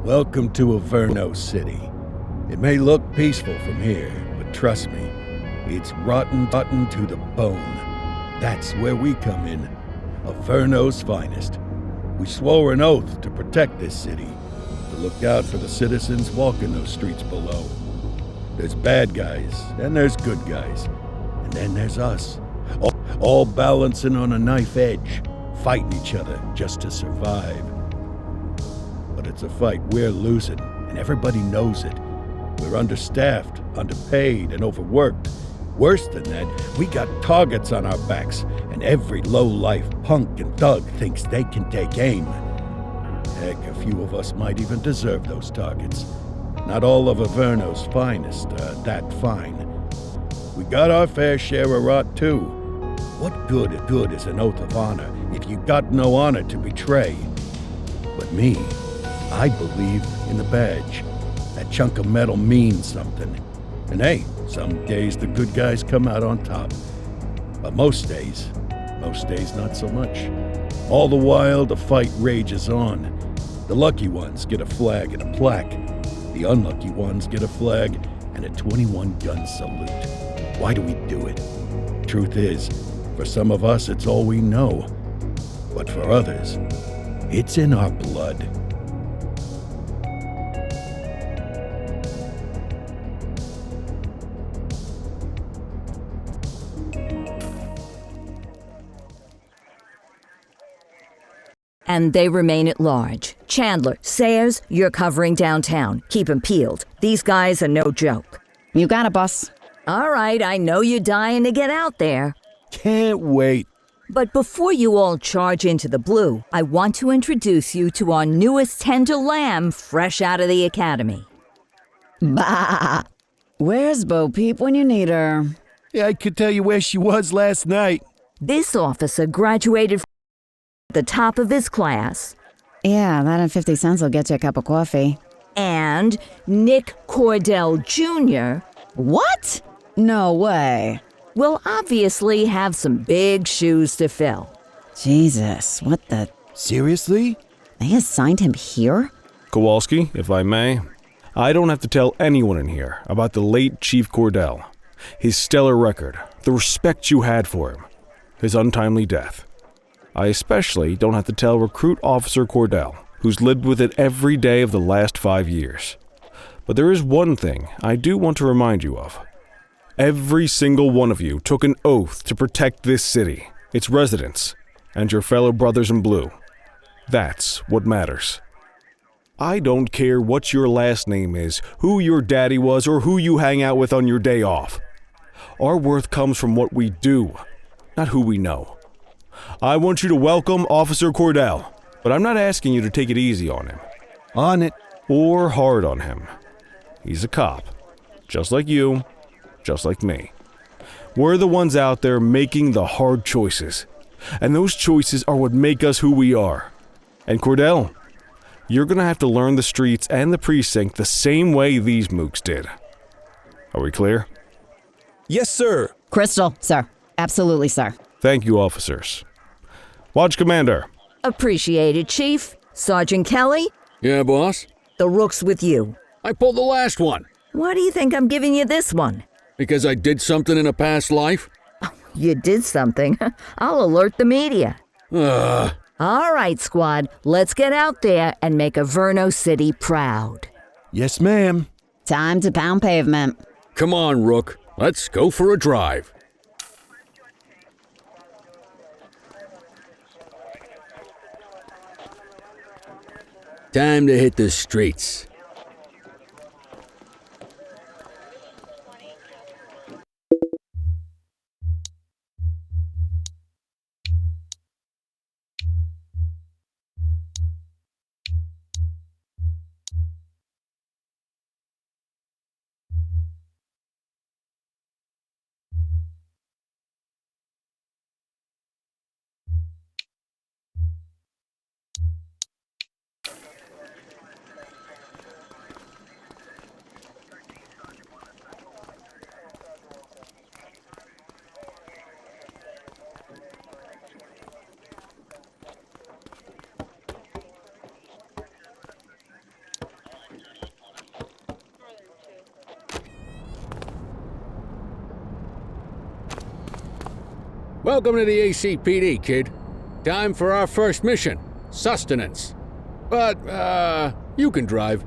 Welcome to Averno City. It may look peaceful from here, but trust me, it's rotten to the bone. That's where we come in. Averno's finest. We swore an oath to protect this city, to look out for the citizens walking those streets below. There's bad guys, and there's good guys. And then there's us, all balancing on a knife edge, fighting each other just to survive. But it's a fight we're losing, and everybody knows it. We're understaffed, underpaid, and overworked. Worse than that, we got targets on our backs, and every low-life punk and thug thinks they can take aim. Heck, a few of us might even deserve those targets. Not all of Averno's finest are that fine. We got our fair share of rot, too. What good is an oath of honor if you got no honor to betray? But me, I believe in the badge. That chunk of metal means something. And hey, some days the good guys come out on top. But most days not so much. All the while, the fight rages on. The lucky ones get a flag and a plaque. The unlucky ones get a flag and a 21-gun salute. Why do we do it? Truth is, for some of us, it's all we know. But for others, it's in our blood. And they remain at large. Chandler, Sayers, you're covering downtown. Keep 'em peeled. These guys are no joke. You got it, boss. All right, I know you're dying to get out there. Can't wait. But before you all charge into the blue, I want to introduce you to our newest tender lamb fresh out of the academy. Bah! Where's Bo Peep when you need her? Yeah, I could tell you where she was last night. This officer graduated from the top of his class. Yeah, that and 50 cents will get you a cup of coffee. And Nick Cordell Jr. What? No way. will obviously have some big shoes to fill. Jesus, what the... Seriously? They assigned him here? Kowalski, if I may, I don't have to tell anyone in here about the late Chief Cordell, his stellar record, the respect you had for him, his untimely death. I especially don't have to tell Recruit Officer Cordell, who's lived with it every day of the last 5 years. But there is one thing I do want to remind you of. Every single one of you took an oath to protect this city, its residents, and your fellow brothers in blue. That's what matters. I don't care what your last name is, who your daddy was, or who you hang out with on your day off. Our worth comes from what we do, not who we know. I want you to welcome Officer Cordell, but I'm not asking you to take it easy on him. On it. Or hard on him. He's a cop, just like you, just like me. We're the ones out there making the hard choices, and those choices are what make us who we are. And Cordell, you're gonna have to learn the streets and the precinct the same way these mooks did. Are we clear? Yes, sir. Crystal, sir. Absolutely, sir. Thank you, officers. Watch Commander. Appreciated, Chief. Sergeant Kelly, Yeah, boss? the rook's with you. I pulled the last one. Why do you think I'm giving you this one? Because I did something in a past life? You did something. I'll alert the media. Ugh. All right, squad, let's get out there and make Averno City proud. Yes, ma'am. Time to pound pavement. Come on, Rook. Let's go for a drive. Time to hit the streets. Welcome to the ACPD, kid. Time for our first mission, sustenance. But, you can drive.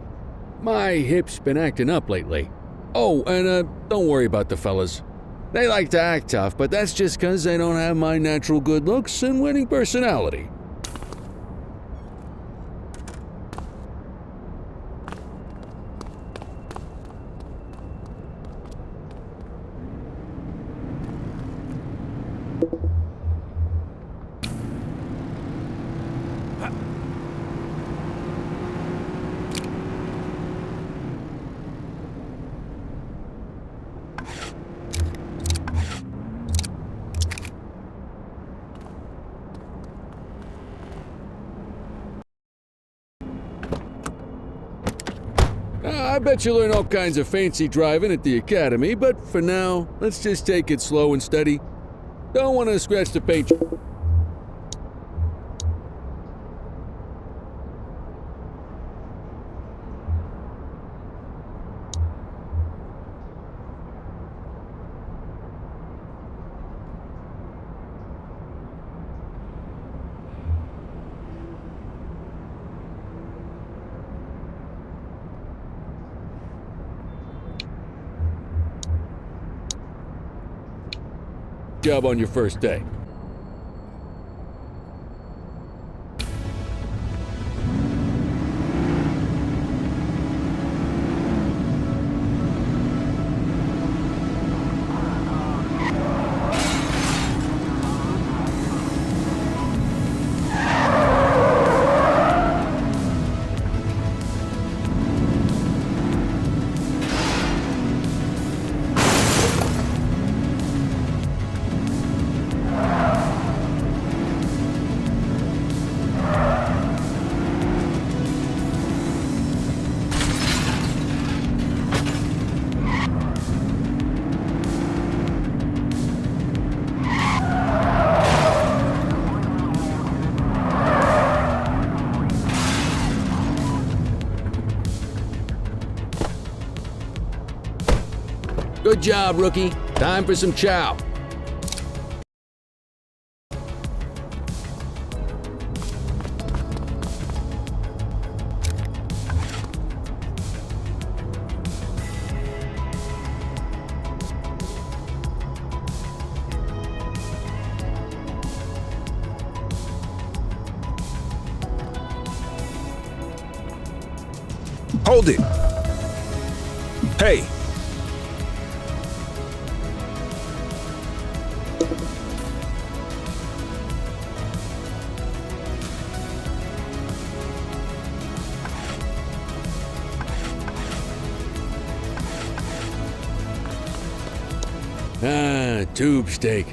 My hip's been acting up lately. Oh, and, don't worry about the fellas. They like to act tough, but that's just 'cause they don't have my natural good looks and winning personality. I bet you learn all kinds of fancy driving at the academy, but for now, let's just take it slow and steady. Don't want to scratch the paint. Job on your first day. Good job, rookie. Time for some chow. Hold it! Hey! Ah, tube steak.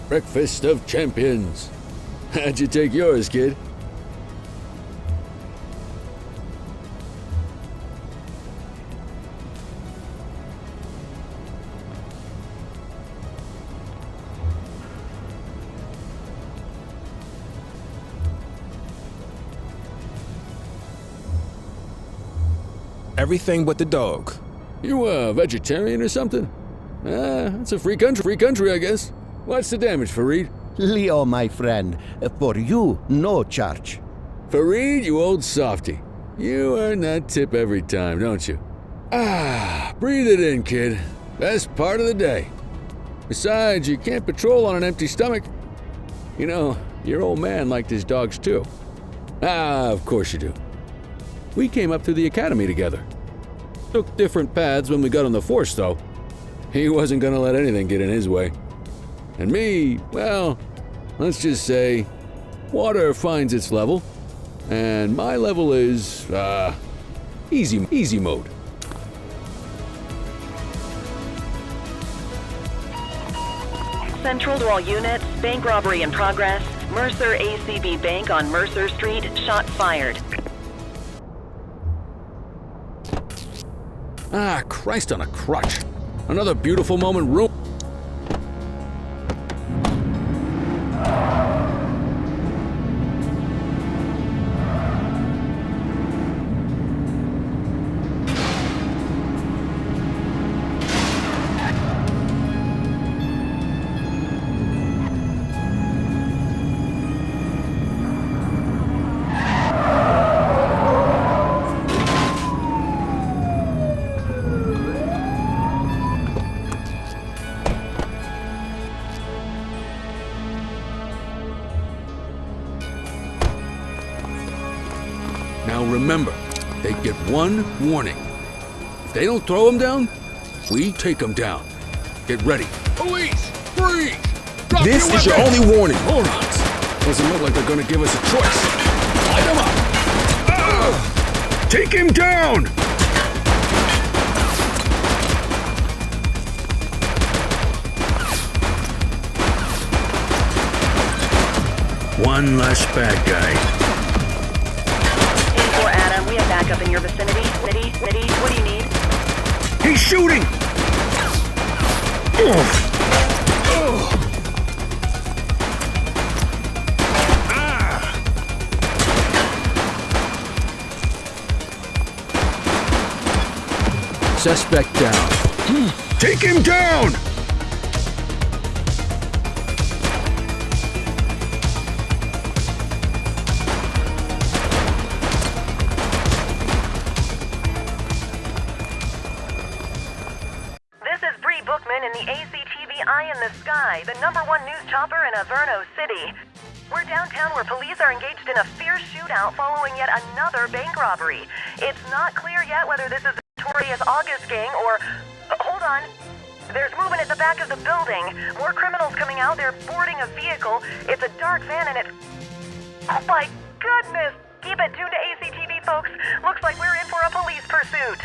Breakfast of champions. How'd you take yours, kid? Everything but the dog. You a vegetarian or something? It's a free country, I guess. What's the damage, Fareed? Leo, my friend, for you, no charge. Fareed, you old softy. You earn that tip every time, don't you? Ah, breathe it in, kid. Best part of the day. Besides, you can't patrol on an empty stomach. You know, your old man liked his dogs too. Ah, of course you do. We came up through the academy together. Took different paths when we got on the force, though. He wasn't gonna let anything get in his way. And me, well, let's just say, water finds its level, and my level is, easy mode. Central to all units, bank robbery in progress. Mercer ACB Bank on Mercer Street, shots fired. Ah, Christ on a crutch. Another beautiful moment ruined. Now remember, they get one warning. If they don't throw them down, we take them down. Get ready. Police! Freeze! Drop This is your only warning. Morons! Doesn't look like they're gonna give us a choice. Light them up! Take him down! One less bad guy. 84 Adam, we have backup in your vicinity. What do you need? He's shooting! Suspect down. Take him down! This is Bree Bookman in the ACTV Eye in the Sky, the #1 news chopper in Averno City. We're downtown where police are engaged in a fierce shootout following yet another bank robbery. It's not clear yet whether this is the notorious August gang or... hold on. There's movement at the back of the building. More criminals coming out. They're boarding a vehicle. It's a dark van and it's... oh my goodness! Keep it tuned to ACTV, folks. Looks like we're in for a police pursuit.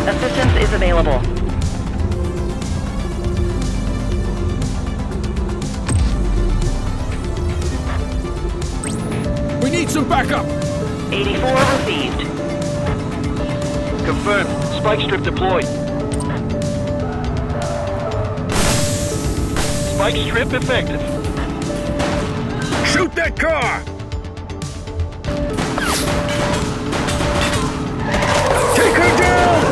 Assistance is available. We need some backup! 84 received. Confirmed. Spike strip deployed. Spike strip effective. Shoot that car! Take her down!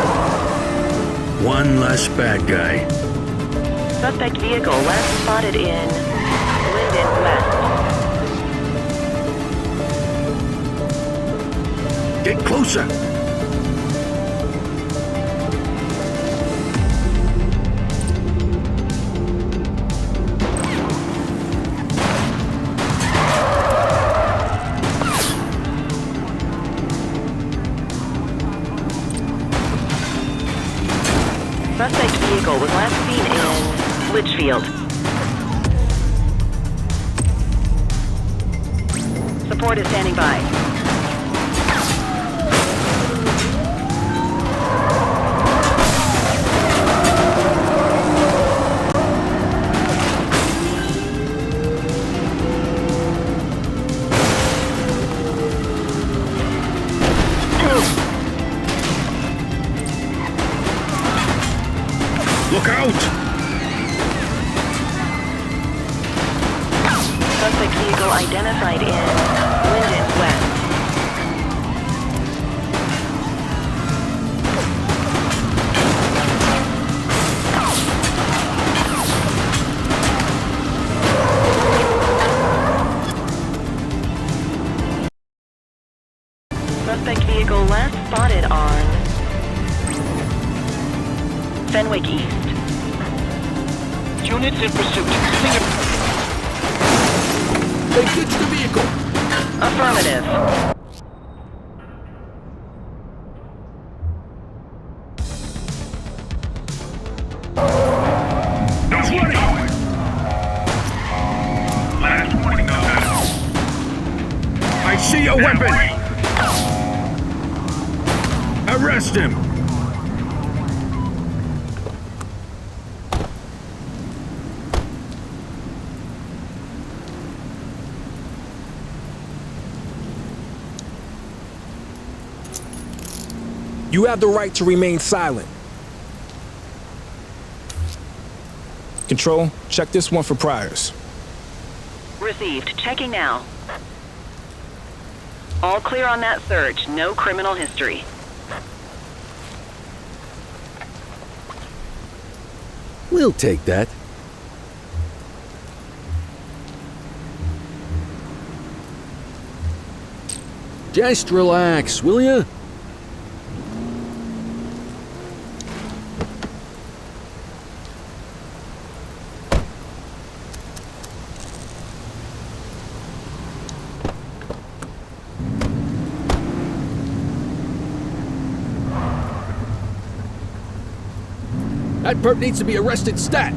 One less bad guy. Suspect vehicle last spotted in Linden West. Get closer! Suspect vehicle was last seen in Litchfield. Support is standing by. Look out! Suspect vehicle identified in Linden West. Suspect vehicle last spotted on Fenwick East. Units in pursuit. They ditched the vehicle! Affirmative. He's running! Last warning of that. I see a weapon! Arrest him! You have the right to remain silent. Control, check this one for priors. Received. Checking now. All clear on that search. No criminal history. We'll take that. Just relax, will ya? That perp needs to be arrested stat!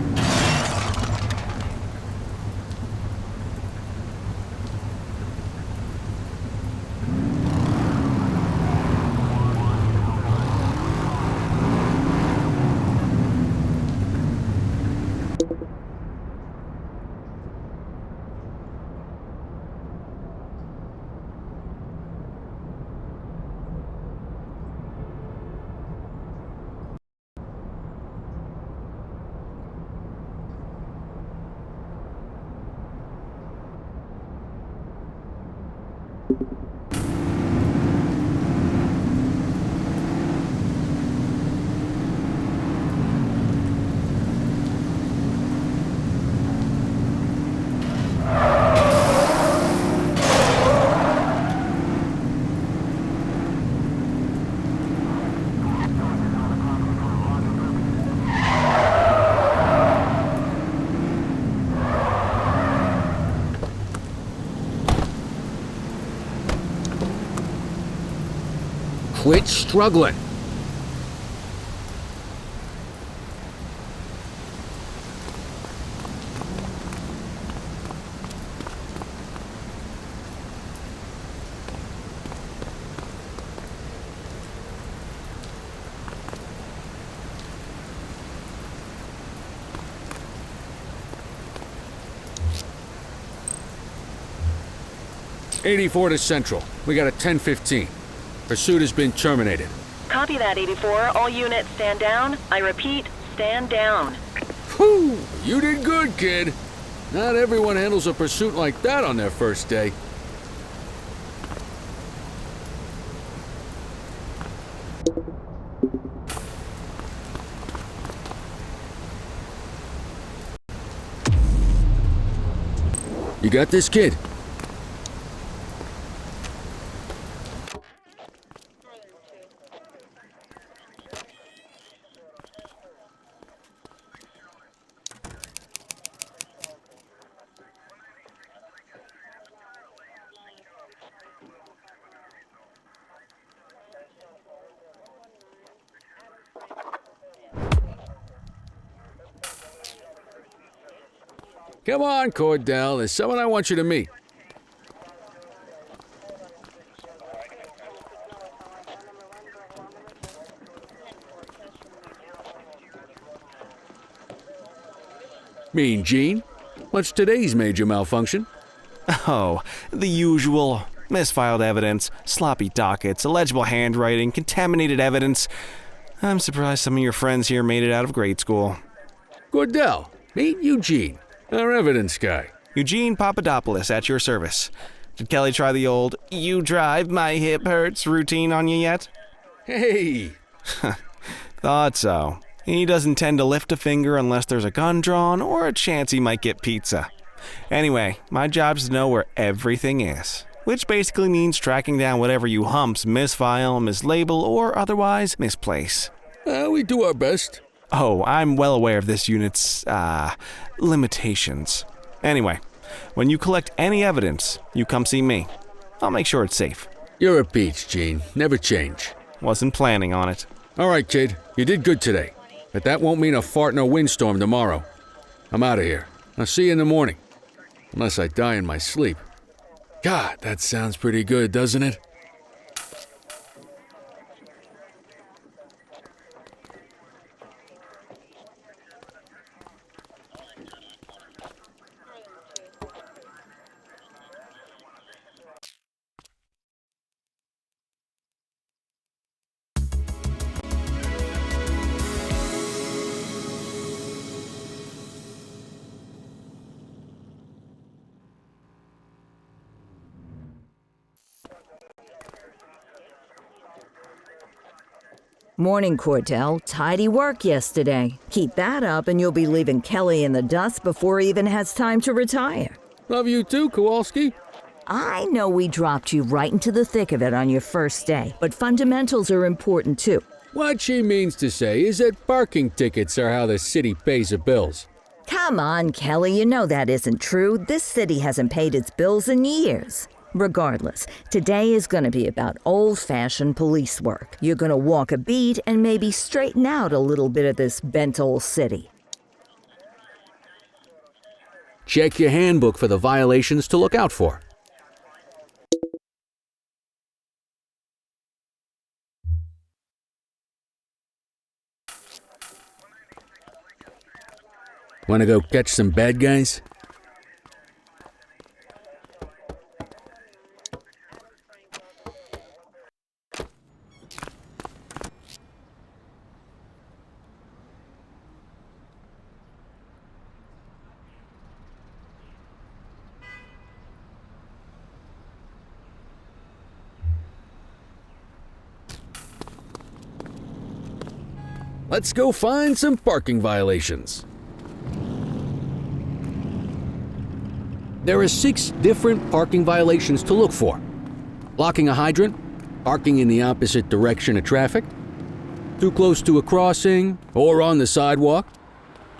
Quit struggling. '84 to Central. We got a 10:15. Pursuit has been terminated. Copy that, 84. All units stand down. I repeat, stand down. Whew! You did good, kid. Not everyone handles a pursuit like that on their first day. You got this, kid? Come on, Cordell. There's someone I want you to meet. Mean Gene? What's today's major malfunction? Oh, the usual. Misfiled evidence, sloppy dockets, illegible handwriting, contaminated evidence. I'm surprised some of your friends here made it out of grade school. Cordell, meet Eugene, our evidence guy. Eugene Papadopoulos at your service. Did Kelly try the old, "you drive, my hip hurts" routine on you yet? Hey! Thought so. He doesn't tend to lift a finger unless there's a gun drawn or a chance he might get pizza. Anyway, my job's to know where everything is, which basically means tracking down whatever you humps misfile, mislabel, or otherwise misplace. We do our best. Oh, I'm well aware of this unit's, limitations. Anyway, when you collect any evidence, you come see me. I'll make sure it's safe. You're a peach, Gene. Never change. Wasn't planning on it. All right, kid. You did good today. But that won't mean a fart in a windstorm tomorrow. I'm out of here. I'll see you in the morning. Unless I die in my sleep. God, that sounds pretty good, doesn't it? Morning, Cordell. Tidy work yesterday. Keep that up and you'll be leaving Kelly in the dust before he even has time to retire. Love you too, Kowalski. I know we dropped you right into the thick of it on your first day, but fundamentals are important too. What she means to say is that parking tickets are how the city pays the bills. Come on, Kelly, you know that isn't true. This city hasn't paid its bills in years. Regardless, today is going to be about old-fashioned police work. You're going to walk a beat and maybe straighten out a little bit of this bent old city. Check your handbook for the violations to look out for. Want to go catch some bad guys? Let's go find some parking violations. There are 6 different parking violations to look for. Blocking a hydrant, parking in the opposite direction of traffic, too close to a crossing or on the sidewalk.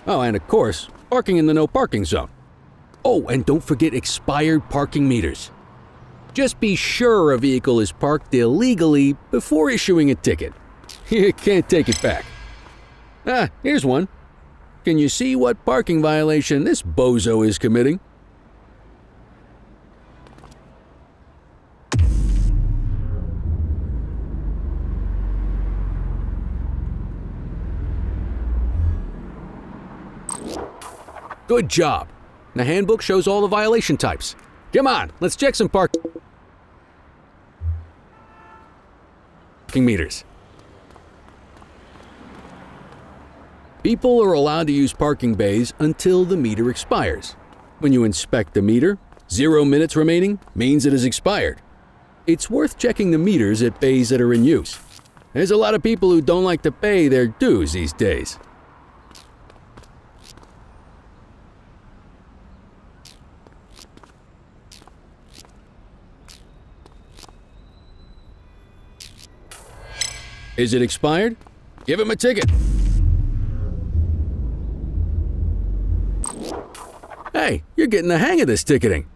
Oh, and of course, parking in the no parking zone. Oh, and don't forget expired parking meters. Just be sure a vehicle is parked illegally before issuing a ticket. You can't take it back. Ah, here's one. Can you see what parking violation this bozo is committing? Good job. The handbook shows all the violation types. Come on, let's check some parking meters. People are allowed to use parking bays until the meter expires. When you inspect the meter, 0 minutes remaining means it has expired. It's worth checking the meters at bays that are in use. There's a lot of people who don't like to pay their dues these days. Is it expired? Give him a ticket. Hey, you're getting the hang of this ticketing.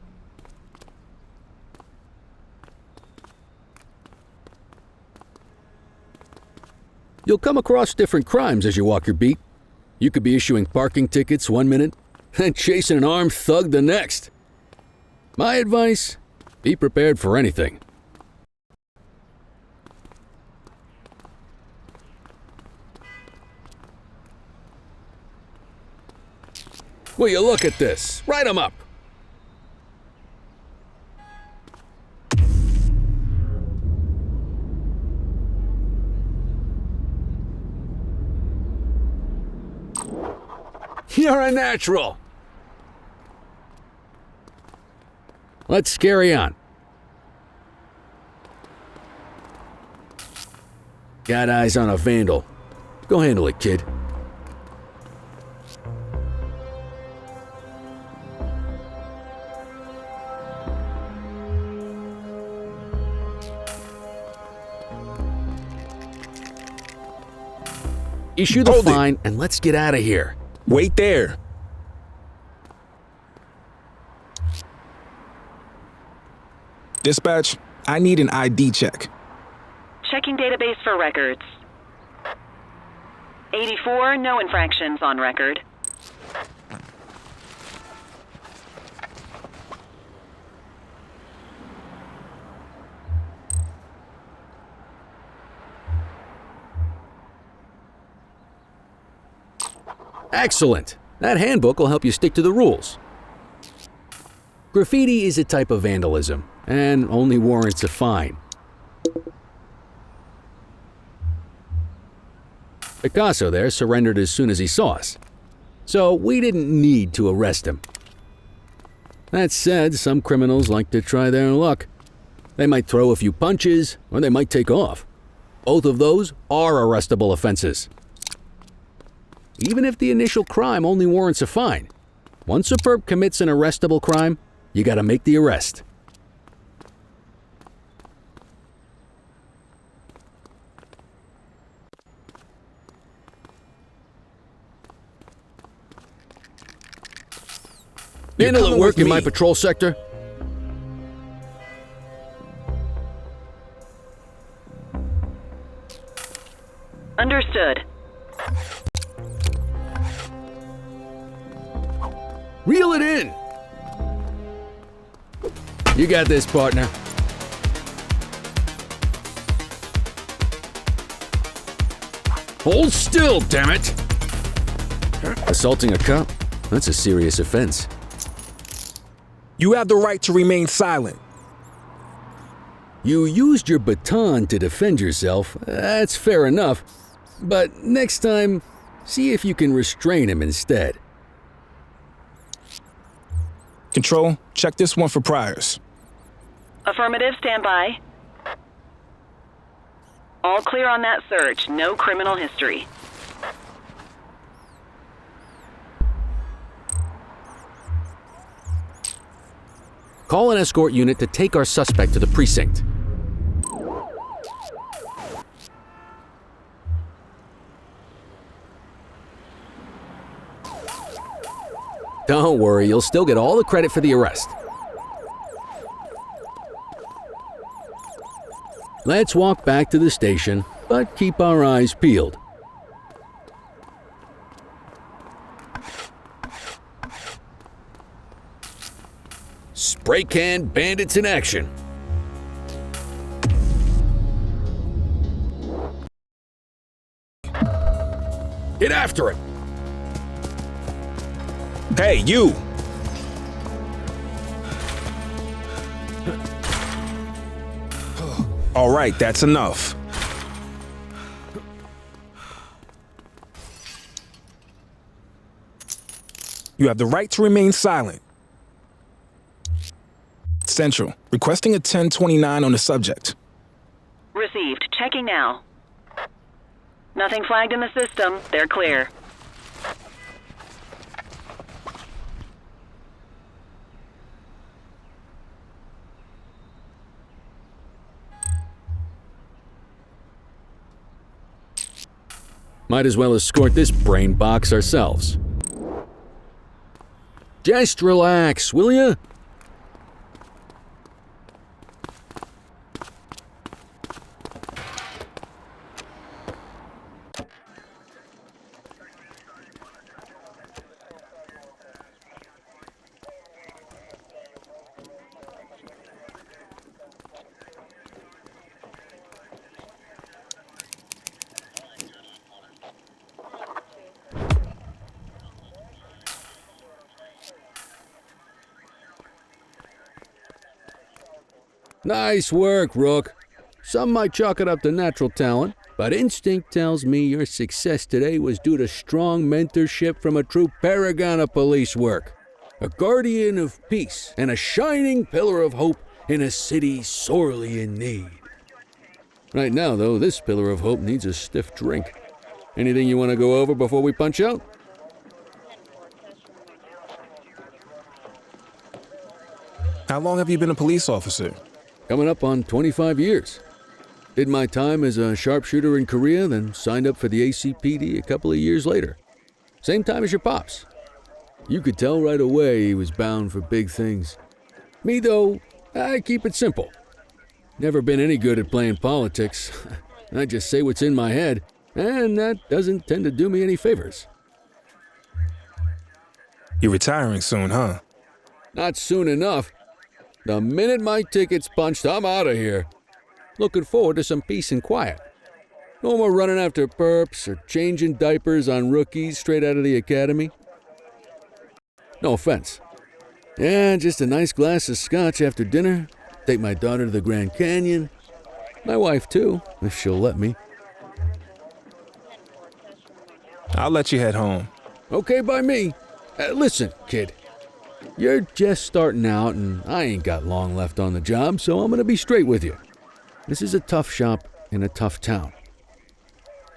You'll come across different crimes as you walk your beat. You could be issuing parking tickets 1 minute and chasing an armed thug the next. My advice, be prepared for anything. Will you look at this? Write 'em up. You're a natural. Let's carry on. Got eyes on a vandal. Go handle it, kid. Issue the fine and let's get out of here. Wait there. Dispatch, I need an ID check. Checking database for records. 84, no infractions on record. Excellent. That handbook will help you stick to the rules. Graffiti is a type of vandalism and only warrants a fine. Picasso there surrendered as soon as he saw us, so we didn't need to arrest him. That said, some criminals like to try their luck. They might throw a few punches, or they might take off. Both of those are arrestable offenses. Even if the initial crime only warrants a fine, once a perp commits an arrestable crime, you gotta make the arrest. Handle it work in my patrol sector? Understood. Reel it in! You got this, partner. Hold still, damn it! Assaulting a cop? That's a serious offense. You have the right to remain silent. You used your baton to defend yourself. That's fair enough. But next time, see if you can restrain him instead. Control, check this one for priors. Affirmative, stand by. All clear on that search. No criminal history. Call an escort unit to take our suspect to the precinct. Don't worry, you'll still get all the credit for the arrest. Let's walk back to the station, but keep our eyes peeled. Spray can bandits in action. Get after him! Hey, you! All right, that's enough. You have the right to remain silent. Central, requesting a 1029 on the subject. Received. Checking now. Nothing flagged in the system. They're clear. Might as well escort this brain box ourselves. Just relax, will ya? Nice work, Rook. Some might chalk it up to natural talent, but instinct tells me your success today was due to strong mentorship from a true paragon of police work. A guardian of peace and a shining pillar of hope in a city sorely in need. Right now, though, this pillar of hope needs a stiff drink. Anything you want to go over before we punch out? How long have you been a police officer? Coming up on 25 years. Did my time as a sharpshooter in Korea, then signed up for the ACPD a couple of years later. Same time as your pops. You could tell right away he was bound for big things. Me, though, I keep it simple. Never been any good at playing politics. I just say what's in my head, and that doesn't tend to do me any favors. You're retiring soon, huh? Not soon enough. The minute my ticket's punched, I'm out of here. Looking forward to some peace and quiet. No more running after perps or changing diapers on rookies straight out of the academy. No offense. Yeah, just a nice glass of scotch after dinner. Take my daughter to the Grand Canyon. My wife, too, if she'll let me. I'll let you head home. Okay by me. Listen, kid. You're just starting out, and I ain't got long left on the job, so I'm gonna be straight with you. This is a tough shop in a tough town.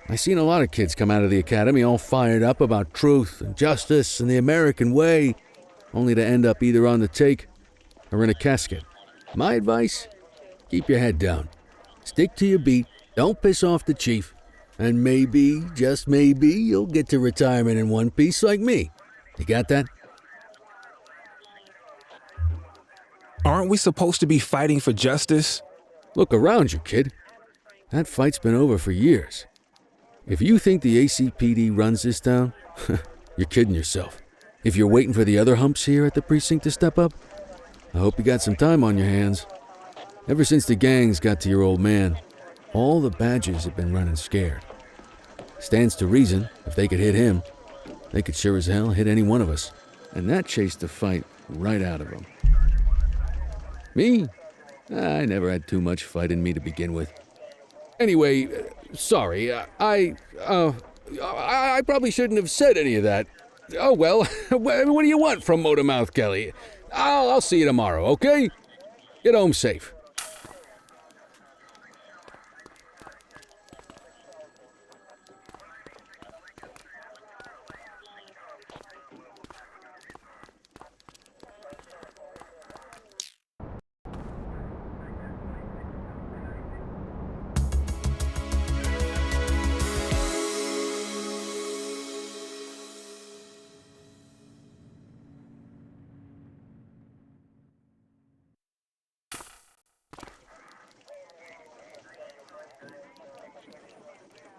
I seen a lot of kids come out of the academy all fired up about truth and justice and the American way, only to end up either on the take or in a casket. My advice? Keep your head down. Stick to your beat, don't piss off the chief, and maybe, just maybe, you'll get to retirement in one piece like me. You got that? Aren't we supposed to be fighting for justice? Look around you, kid. That fight's been over for years. If you think the ACPD runs this town, you're kidding yourself. If you're waiting for the other humps here at the precinct to step up, I hope you got some time on your hands. Ever since the gangs got to your old man, all the badges have been running scared. Stands to reason, if they could hit him, they could sure as hell hit any one of us. And that chased the fight right out of them. Me? I never had too much fight in me to begin with. Anyway, sorry, I probably shouldn't have said any of that. Oh well, what do you want from Motormouth Kelly? I'll see you tomorrow, okay? Get home safe.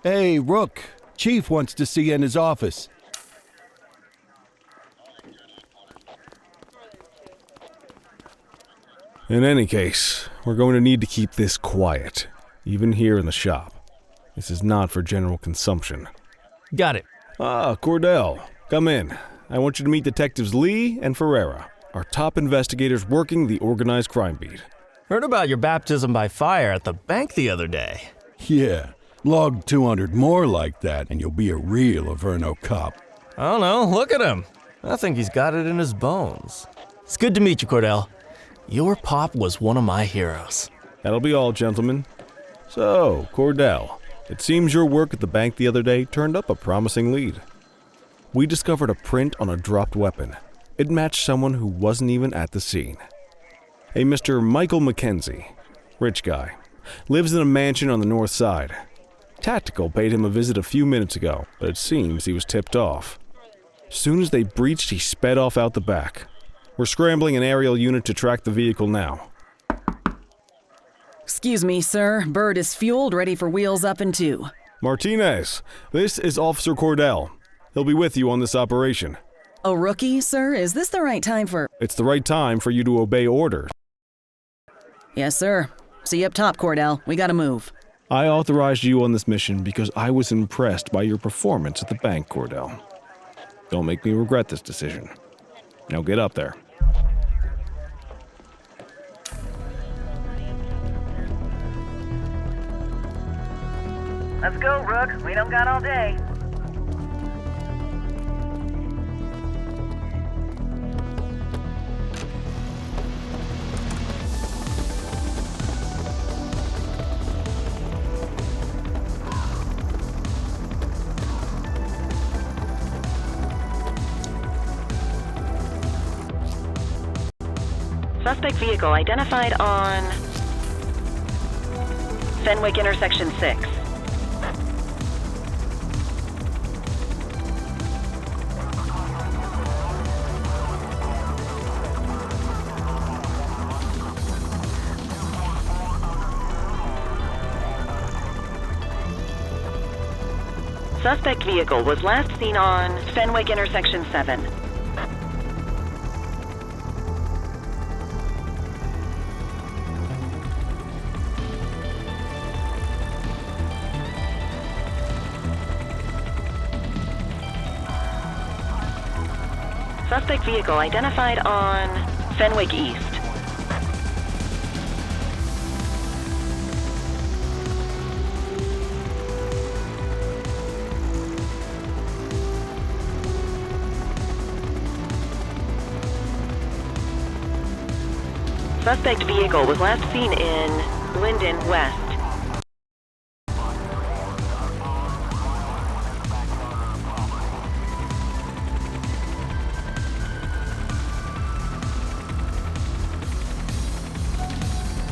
Hey, Rook. Chief wants to see you in his office. In any case, we're going to need to keep this quiet, even here in the shop. This is not for general consumption. Got it. Ah, Cordell, come in. I want you to meet Detectives Lee and Ferreira, our top investigators working the organized crime beat. Heard about your baptism by fire at the bank the other day. Yeah, log 200 more like that and you'll be a real Averno cop. I don't know, look at him. I think he's got it in his bones. It's good to meet you, Cordell. Your pop was one of my heroes. That'll be all, gentlemen. So, Cordell, it seems your work at the bank the other day turned up a promising lead. We discovered a print on a dropped weapon. It matched someone who wasn't even at the scene. A Mr. Michael McKenzie, rich guy, lives in a mansion on the north side. Tactical paid him a visit a few minutes ago, but it seems he was tipped off. Soon as they breached, he sped off out the back. We're scrambling an aerial unit to track the vehicle now. Excuse me, sir. Bird is fueled, ready for wheels up in 2. Martinez, this is Officer Cordell. He'll be with you on this operation. A rookie, sir? Is this the right time for... It's the right time for you to obey orders. Yes, sir. See you up top, Cordell. We gotta move. I authorized you on this mission because I was impressed by your performance at the bank, Cordell. Don't make me regret this decision. Now get up there. Let's go, Rook. We don't got all day. Suspect vehicle identified on Fenwick intersection 6. Suspect vehicle was last seen on Fenwick intersection 7. Suspect vehicle identified on Fenwick East. Suspect vehicle was last seen in Linden West.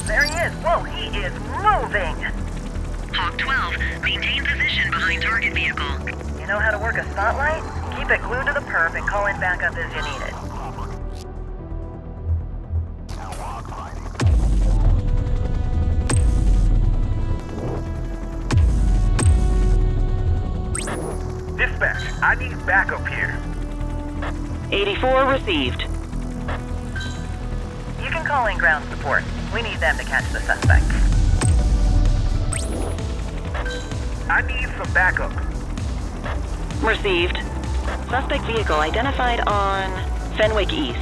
There he is. Whoa, he is moving. Hawk 12, maintain position behind target vehicle. You know how to work a spotlight? Keep it glued to the perp and call in backup as you need it. need backup here. 84 received. You can call in ground support. We need them to catch the suspect. I need some backup. Received. Suspect vehicle identified on Fenwick East.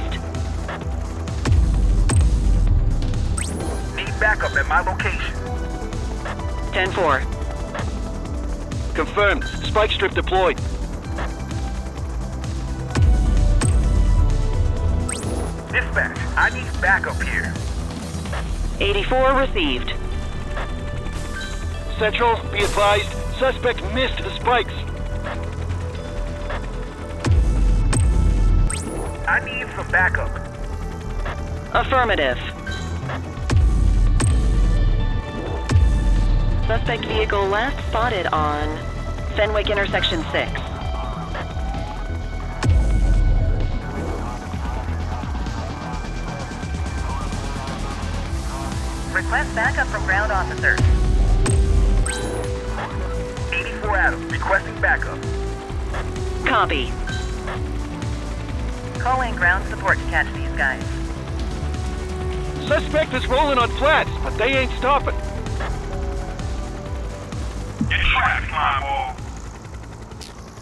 Need backup at my location. 10-4. Confirmed. Spike strip deployed. Dispatch, I need backup here. 84 received. Central, be advised. Suspect missed the spikes. I need some backup. Affirmative. Suspect vehicle last spotted on Fenwick intersection 6. Request backup from ground officers. 84 Adams, requesting backup. Copy. Call in ground support to catch these guys. Suspect is rolling on flats, but they ain't stopping. Get trapped, my boy.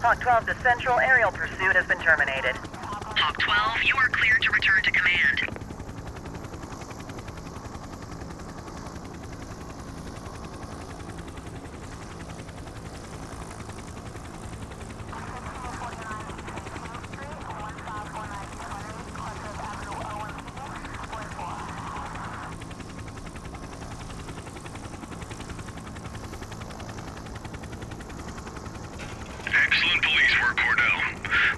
Hawk 12 to Central, aerial pursuit has been terminated. Hawk 12, you are cleared to return to command. Excellent police work, Cordell.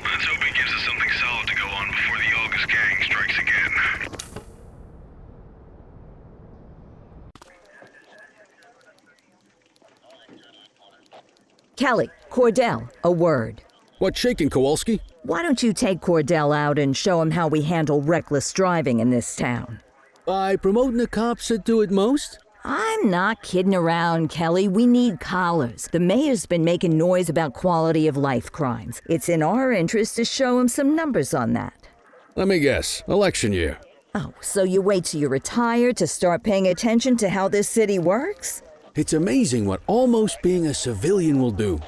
Let's hope it gives us something solid to go on before the August gang strikes again. Kelly, Cordell, a word. What's shaking, Kowalski? Why don't you take Cordell out and show him how we handle reckless driving in this town? By promoting the cops that do it most? I'm not kidding around, Kelly. We need collars. The mayor's been making noise about quality of life crimes. It's in our interest to show him some numbers on that. Let me guess. Election year. Oh, so you wait till you retire to start paying attention to how this city works? It's amazing what almost being a civilian will do.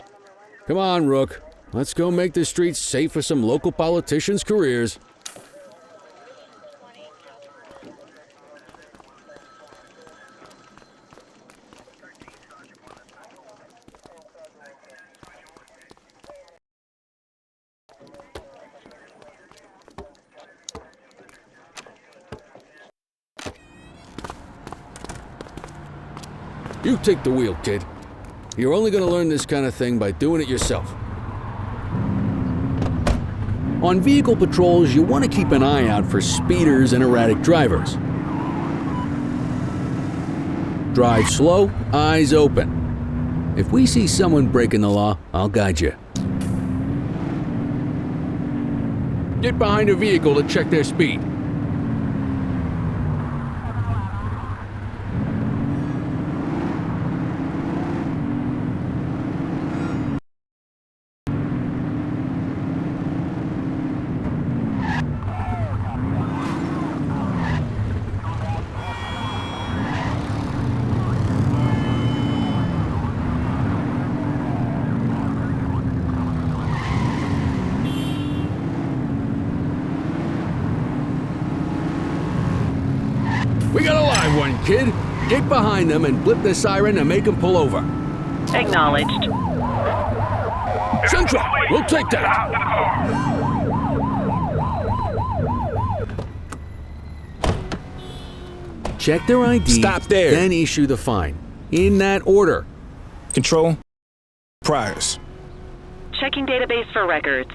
Come on, Rook. Let's go make the streets safe for some local politicians' careers. You take the wheel, kid. You're only going to learn this kind of thing by doing it yourself. On vehicle patrols, you want to keep an eye out for speeders and erratic drivers. Drive slow, eyes open. If we see someone breaking the law, I'll guide you. Get behind a vehicle to check their speed. We got a live one, kid. Get behind them and blip the siren and make them pull over. Acknowledged. Central, we'll take that. Check their ID. Stop there. Then issue the fine. In that order. Control. Priors. Checking database for records.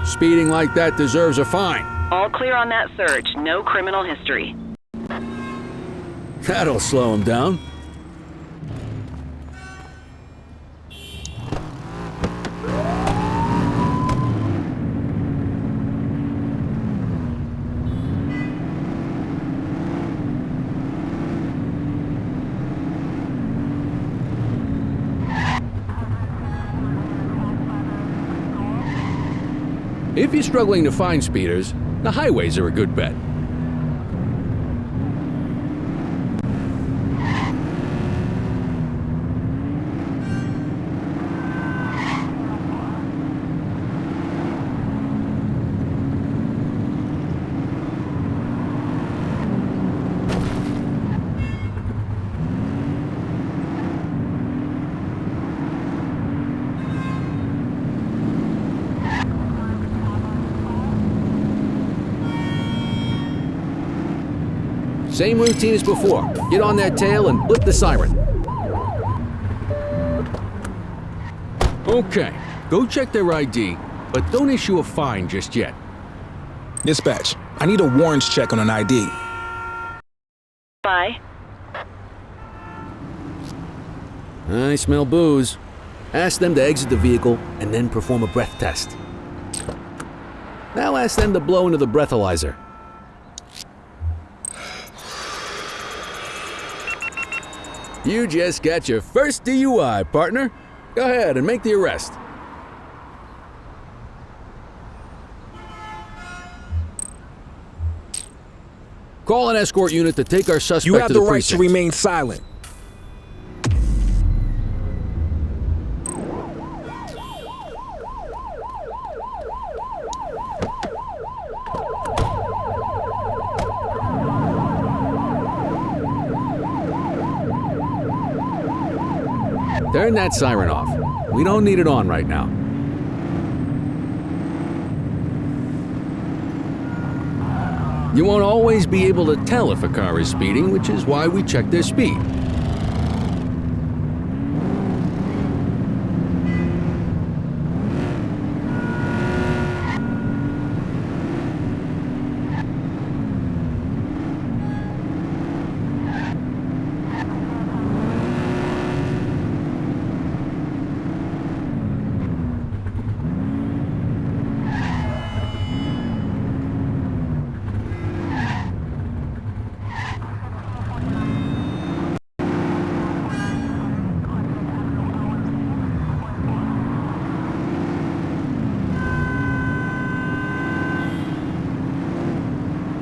Speeding like that deserves a fine. All clear on that search. No criminal history. That'll slow him down. If you're struggling to find speeders, the highways are a good bet. Same routine as before. Get on that tail and blip the siren. Okay, go check their ID, but don't issue a fine just yet. Dispatch, I need a warrants check on an ID. Bye. I smell booze. Ask them to exit the vehicle and then perform a breath test. Now ask them to blow into the breathalyzer. You just got your first DUI, partner. Go ahead and make the arrest. Call an escort unit to take our suspect to the precinct. You have the right to remain silent. Turn that siren off. We don't need it on right now. You won't always be able to tell if a car is speeding, which is why we check their speed.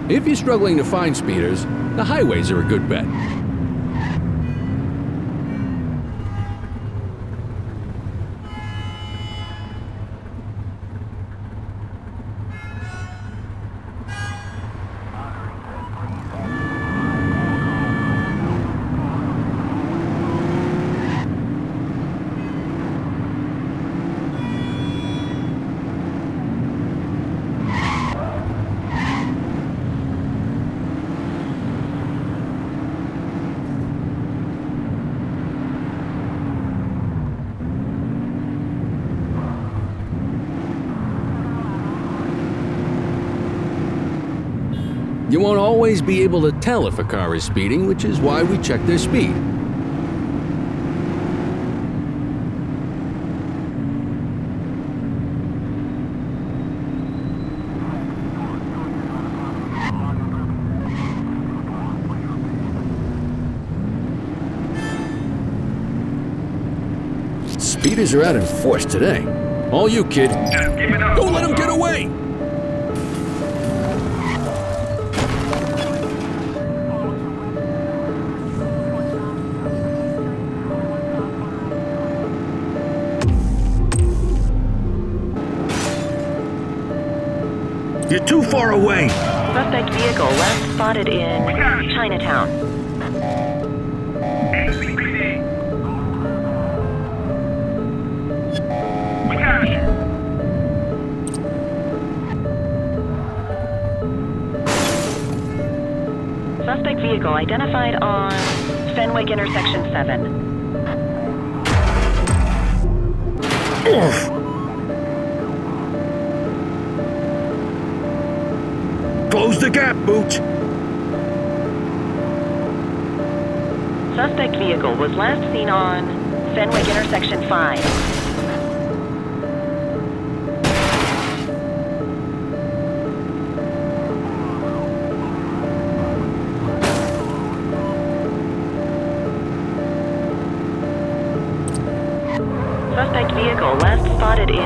If you're struggling to find speeders, the highways are a good bet. You won't always be able to tell if a car is speeding, which is why we check their speed. Speeders are out in force today. All you, kid. Don't let them get away! You're too far away. Suspect vehicle last spotted in Chinatown. Suspect vehicle identified on Fenwick intersection 7. Close the gap, Boots. Suspect vehicle was last seen on Fenwick intersection 5. Suspect vehicle last spotted in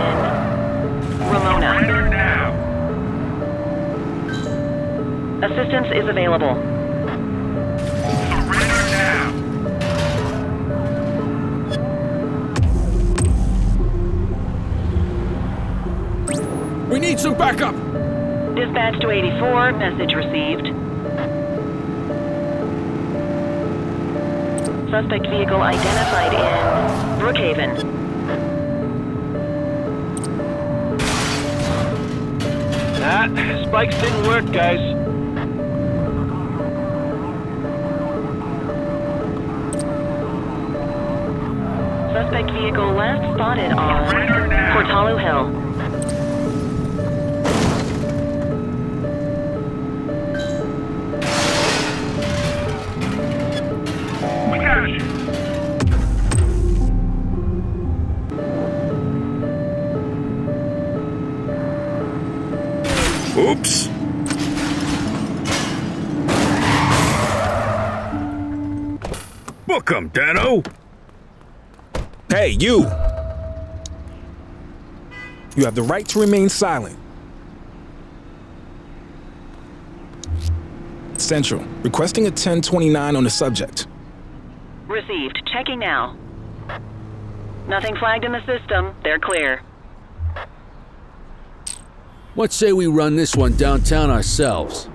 Ramona. Assistance is available. Surrender now! We need some backup! Dispatch to 84, message received. Suspect vehicle identified in Brookhaven. Spikes didn't work, guys. Suspect vehicle last spotted on Portalo Hill. We got you! Oops! Book 'em, Dano! Hey, you! You have the right to remain silent. Central, requesting a 1029 on the subject. Received. Checking now. Nothing flagged in the system. They're clear. What say we run this one downtown ourselves?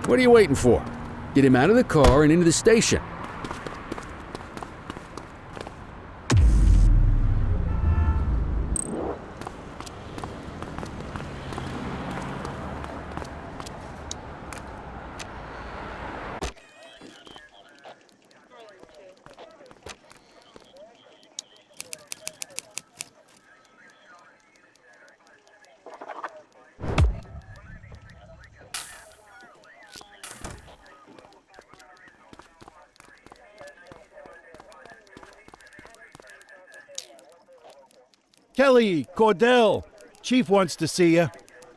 What are you waiting for? Get him out of the car and into the station. Kelly, Cordell, Chief wants to see you.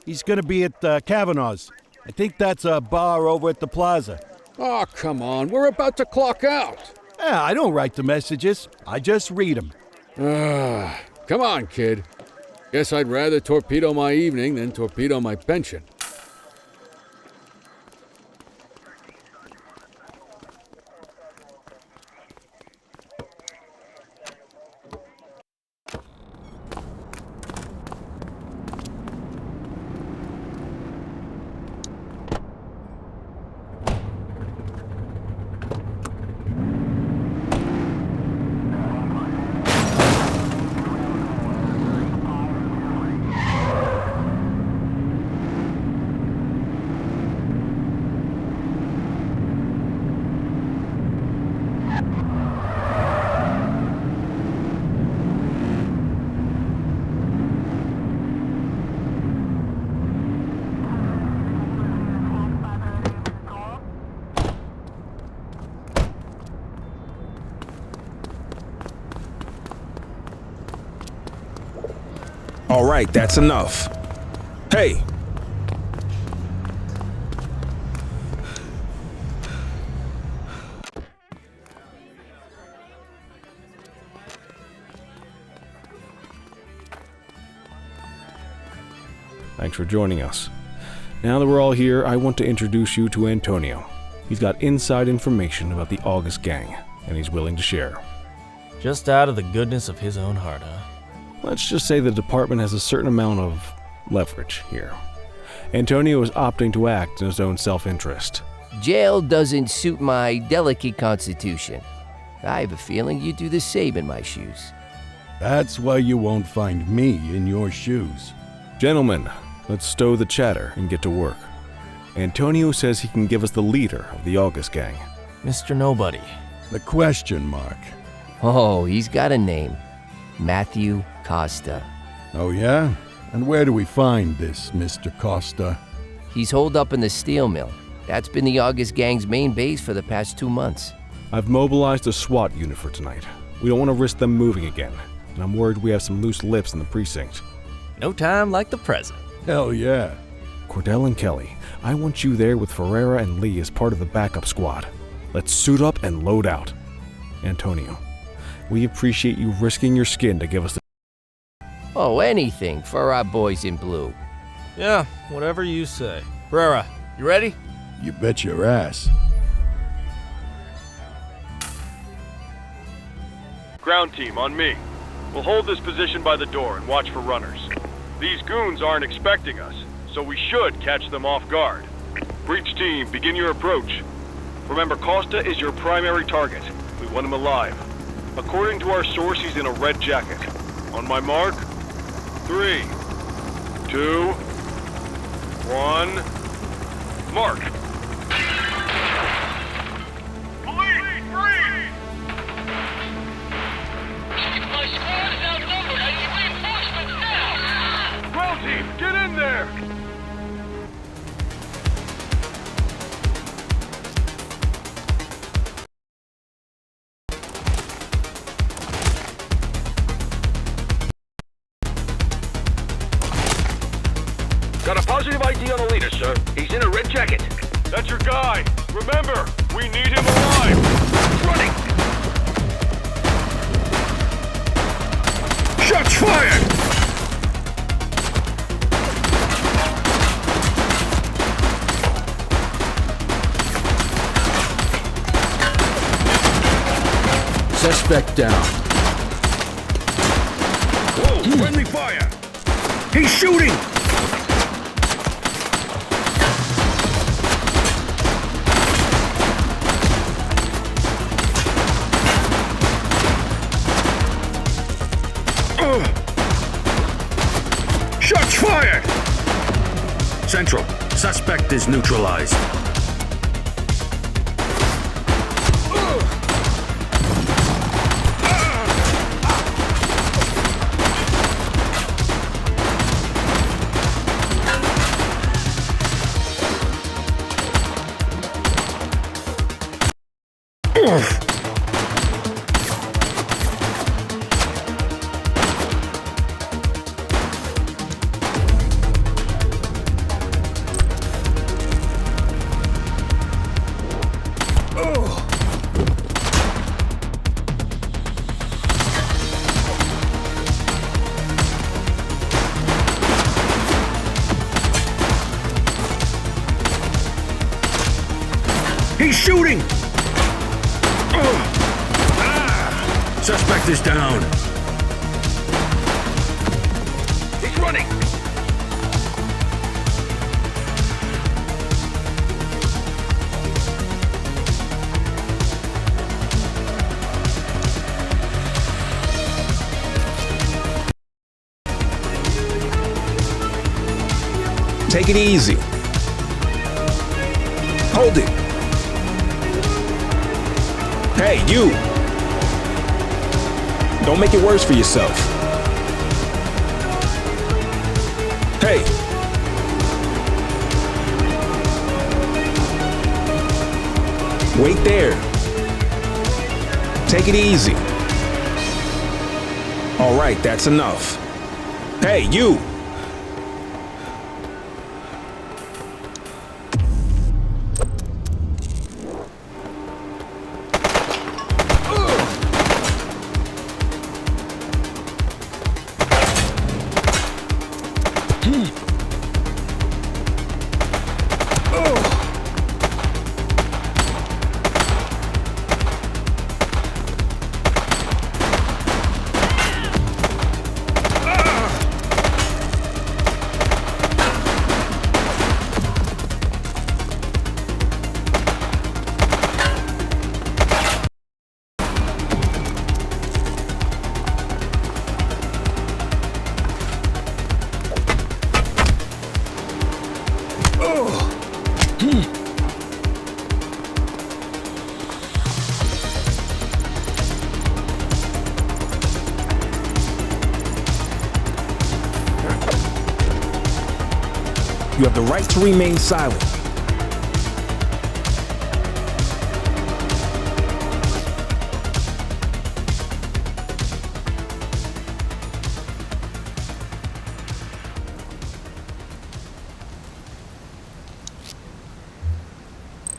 He's gonna be at Kavanaugh's. I think that's a bar over at the plaza. Oh, come on. We're about to clock out. Yeah, I don't write the messages. I just read them. Come on, kid. Guess I'd rather torpedo my evening than torpedo my pension. All right, that's enough. Hey! Thanks for joining us. Now that we're all here, I want to introduce you to Antonio. He's got inside information about the August gang, and he's willing to share. Just out of the goodness of his own heart, huh? Let's just say the department has a certain amount of leverage here. Antonio is opting to act in his own self-interest. Jail doesn't suit my delicate constitution. I have a feeling you'd do the same in my shoes. That's why you won't find me in your shoes. Gentlemen, let's stow the chatter and get to work. Antonio says he can give us the leader of the August gang. Mr. Nobody. The question mark. Oh, he's got a name. Matthew Costa. Oh, yeah? And where do we find this Mr. Costa? He's holed up in the steel mill. That's been the August Gang's main base for the past 2 months. I've mobilized a SWAT unit for tonight. We don't want to risk them moving again, and I'm worried we have some loose lips in the precinct. No time like the present. Hell yeah. Cordell and Kelly, I want you there with Ferreira and Lee as part of the backup squad. Let's suit up and load out. Antonio, we appreciate you risking your skin to give us the... Oh, anything for our boys in blue. Yeah, whatever you say. Ferreira, you ready? You bet your ass. Ground team, on me. We'll hold this position by the door and watch for runners. These goons aren't expecting us, so we should catch them off guard. Breach team, begin your approach. Remember, Costa is your primary target. We want him alive. According to our source, he's in a red jacket. On my mark, 3, 2, 1, mark! Police, freeze! My squad is outnumbered. I need reinforcements now! Ground team, get in there! Got a positive ID on the leader, sir. He's in a red jacket. That's your guy. Remember, we need him alive. Running! Shots fired! Suspect down. Whoa, friendly fire! He's shooting! Shots fired! Central, suspect is neutralized. He's shooting! Suspect is down. He's running! Take it easy. Hold it. Hey, you! Don't make it worse for yourself. Hey! Wait there. Take it easy. All right, that's enough. Hey, you! You have the right to remain silent.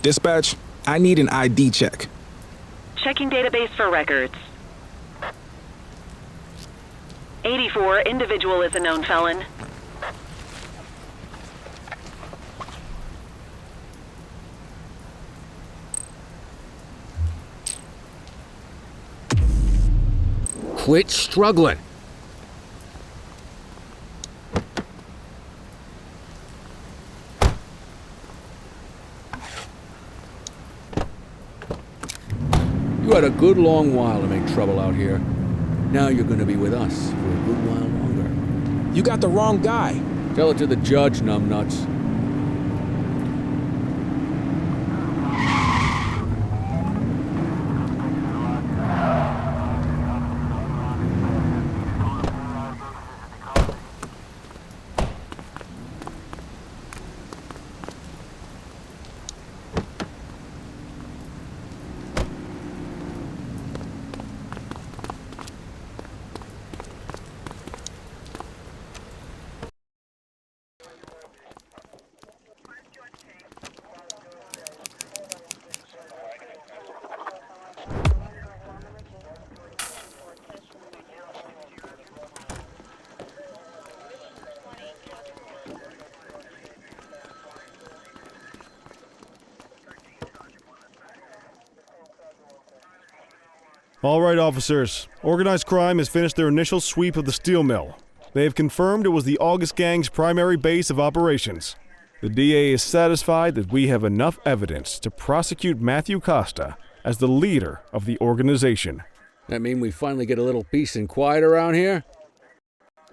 Dispatch, I need an ID check. Checking database for records. 84, individual is a known felon. Quit struggling. You had a good long while to make trouble out here. Now you're going to be with us for a good while longer. You got the wrong guy. Tell it to the judge, numbnuts. All right, officers. Organized crime has finished their initial sweep of the steel mill. They have confirmed it was the August Gang's primary base of operations. The DA is satisfied that we have enough evidence to prosecute Matthew Costa as the leader of the organization. That mean we finally get a little peace and quiet around here?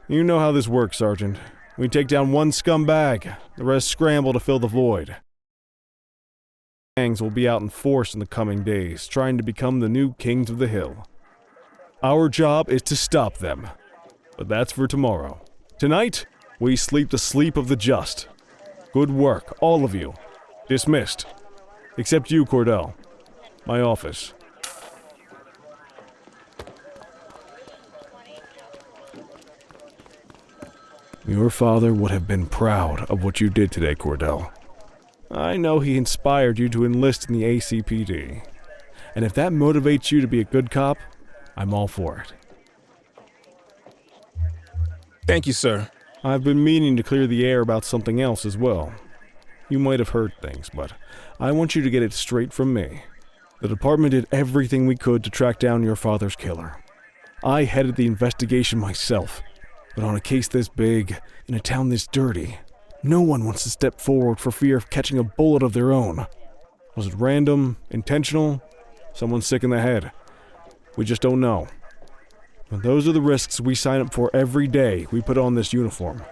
You know how this works, Sergeant. We take down one scumbag, the rest scramble to fill the void. Gangs will be out in force in the coming days, trying to become the new kings of the hill. Our job is to stop them, but that's for tomorrow. Tonight, we sleep the sleep of the just. Good work, all of you. Dismissed. Except you, Cordell. My office. Your father would have been proud of what you did today, Cordell. I know he inspired you to enlist in the ACPD. And if that motivates you to be a good cop, I'm all for it. Thank you, sir. I've been meaning to clear the air about something else as well. You might have heard things, but I want you to get it straight from me. The department did everything we could to track down your father's killer. I headed the investigation myself, but on a case this big, in a town this dirty, no one wants to step forward for fear of catching a bullet of their own. Was it random, intentional, someone sick in the head? We just don't know. And those are the risks we sign up for every day we put on this uniform.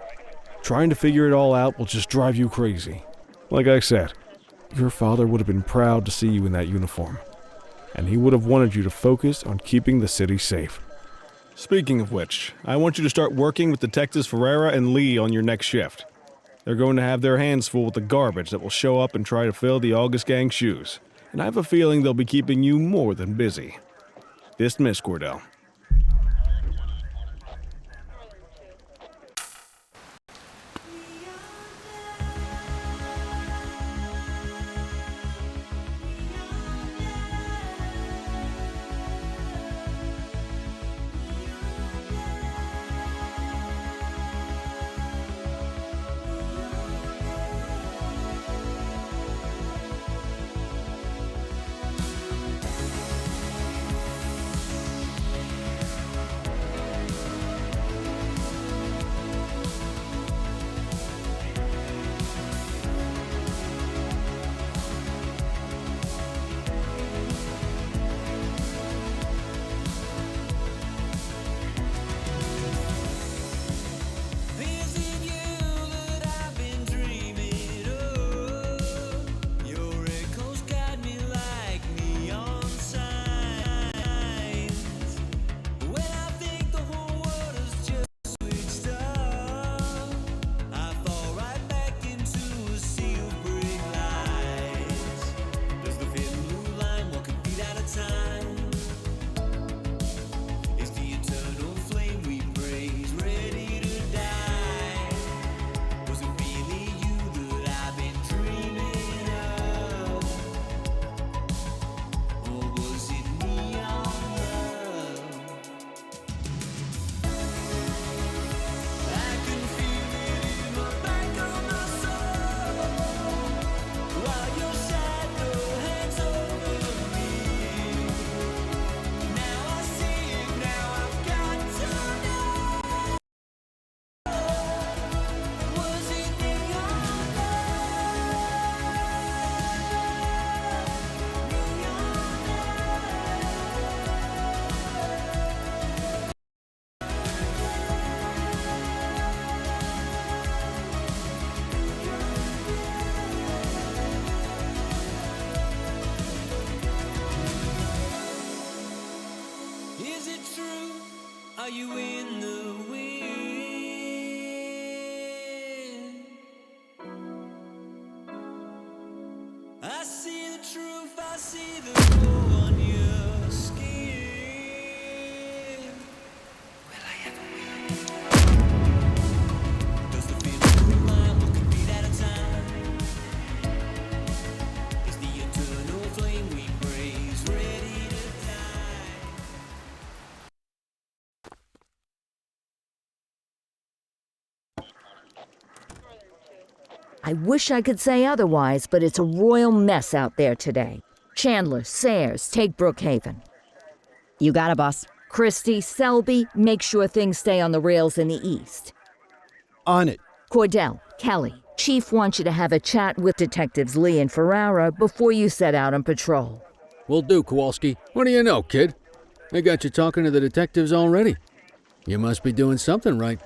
Trying to figure it all out will just drive you crazy. Like I said, your father would have been proud to see you in that uniform, and he would have wanted you to focus on keeping the city safe. Speaking of which, I want you to start working with Detectives Ferreira and Lee on your next shift. They're going to have their hands full with the garbage that will show up and try to fill the August Gang's shoes, and I have a feeling they'll be keeping you more than busy. Dismiss, Cordell. through? Are you in the wind? I see the truth, I see the glow on your skin. Will I ever win? Does the feeling remind what could be that a time? Is the eternal flame we praise ready to die? I wish I could say otherwise, but it's a royal mess out there today. Chandler, Sayers, take Brookhaven. You got it, boss. Christie, Selby, make sure things stay on the rails in the east. On it. Cordell, Kelly, Chief wants you to have a chat with Detectives Lee and Ferrara before you set out on patrol. Will do, Kowalski. What do you know, kid? They got you talking to the detectives already. You must be doing something right.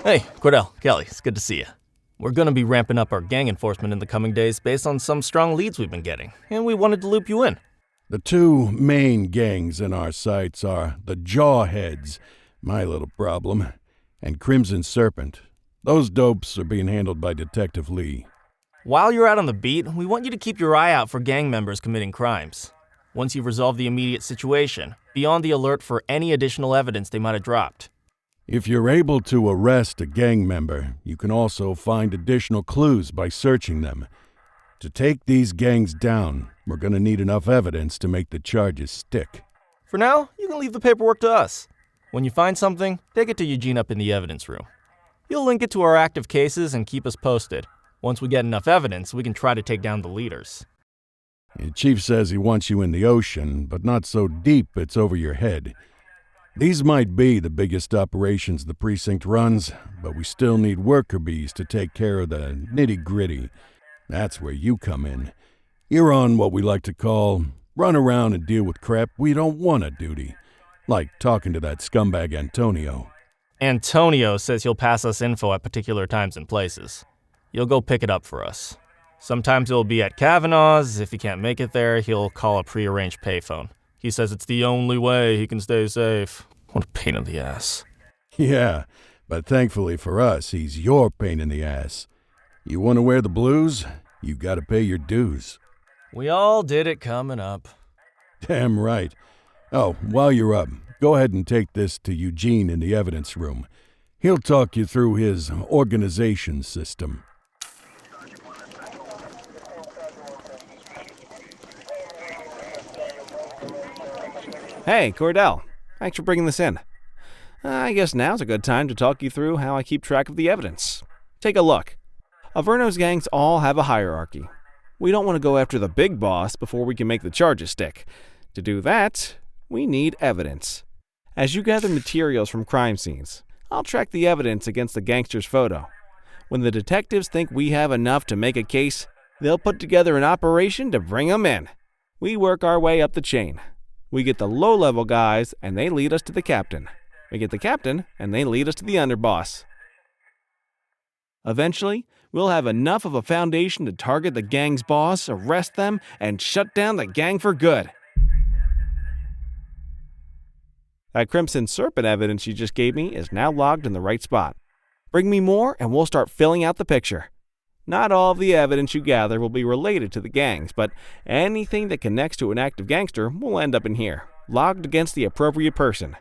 Hey, Cordell, Kelly, it's good to see you. We're going to be ramping up our gang enforcement in the coming days based on some strong leads we've been getting, and we wanted to loop you in. The two main gangs in our sights are the Jawheads, my little problem, and Crimson Serpent. Those dopes are being handled by Detective Lee. While you're out on the beat, we want you to keep your eye out for gang members committing crimes. Once you've resolved the immediate situation, be on the alert for any additional evidence they might have dropped. If you're able to arrest a gang member, you can also find additional clues by searching them. To take these gangs down, we're going to need enough evidence to make the charges stick. For now, you can leave the paperwork to us. When you find something, take it to Eugene up in the evidence room. He'll link it to our active cases and keep us posted. Once we get enough evidence, we can try to take down the leaders. The chief says he wants you in the ocean, but not so deep it's over your head. These might be the biggest operations the precinct runs, but we still need worker bees to take care of the nitty-gritty. That's where you come in. You're on what we like to call run around and deal with crap we don't want to duty, like talking to that scumbag Antonio. Antonio says he'll pass us info at particular times and places. You'll go pick it up for us. Sometimes it'll be at Kavanaugh's. If he can't make it there, he'll call a prearranged payphone. He says it's the only way he can stay safe. What a pain in the ass. Yeah, but thankfully for us, he's your pain in the ass. You want to wear the blues? You gotta pay your dues. We all did it coming up. Damn right. Oh, while you're up, go ahead and take this to Eugene in the evidence room. He'll talk you through his organization system. Hey, Cordell. Thanks for bringing this in. I guess now's a good time to talk you through how I keep track of the evidence. Take a look. Averno's gangs all have a hierarchy. We don't want to go after the big boss before we can make the charges stick. To do that, we need evidence. As you gather materials from crime scenes, I'll track the evidence against the gangster's photo. When the detectives think we have enough to make a case, they'll put together an operation to bring them in. We work our way up the chain. We get the low-level guys, and they lead us to the captain. We get the captain, and they lead us to the underboss. Eventually, we'll have enough of a foundation to target the gang's boss, arrest them, and shut down the gang for good. That Crimson Serpent evidence you just gave me is now logged in the right spot. Bring me more, and we'll start filling out the picture. Not all of the evidence you gather will be related to the gangs, but anything that connects to an active gangster will end up in here, logged against the appropriate person.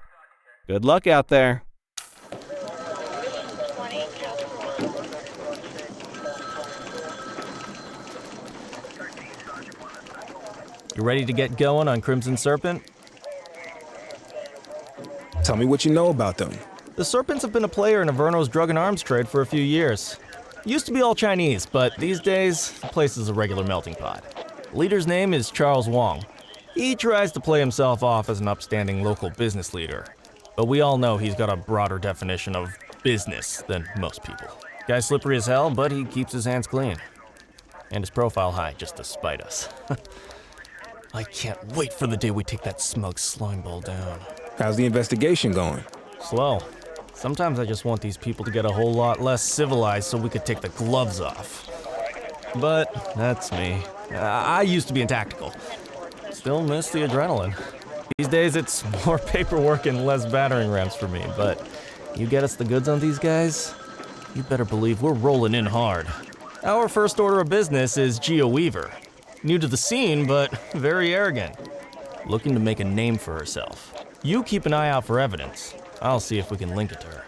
Good luck out there. You ready to get going on Crimson Serpent? Tell me what you know about them. The Serpents have been a player in Averno's drug and arms trade for a few years. Used to be all Chinese, but these days, the place is a regular melting pot. The leader's name is Charles Wong. He tries to play himself off as an upstanding local business leader, but we all know he's got a broader definition of business than most people. Guy's slippery as hell, but he keeps his hands clean. And his profile high just to spite us. I can't wait for the day we take that smug slimeball down. How's the investigation going? Slow. Sometimes I just want these people to get a whole lot less civilized so we could take the gloves off. But that's me. I used to be in tactical. Still miss the adrenaline. These days it's more paperwork and less battering rams for me, but you get us the goods on these guys, you better believe we're rolling in hard. Our first order of business is Gia Weaver. New to the scene, but very arrogant. Looking to make a name for herself. You keep an eye out for evidence. I'll see if we can link it to her.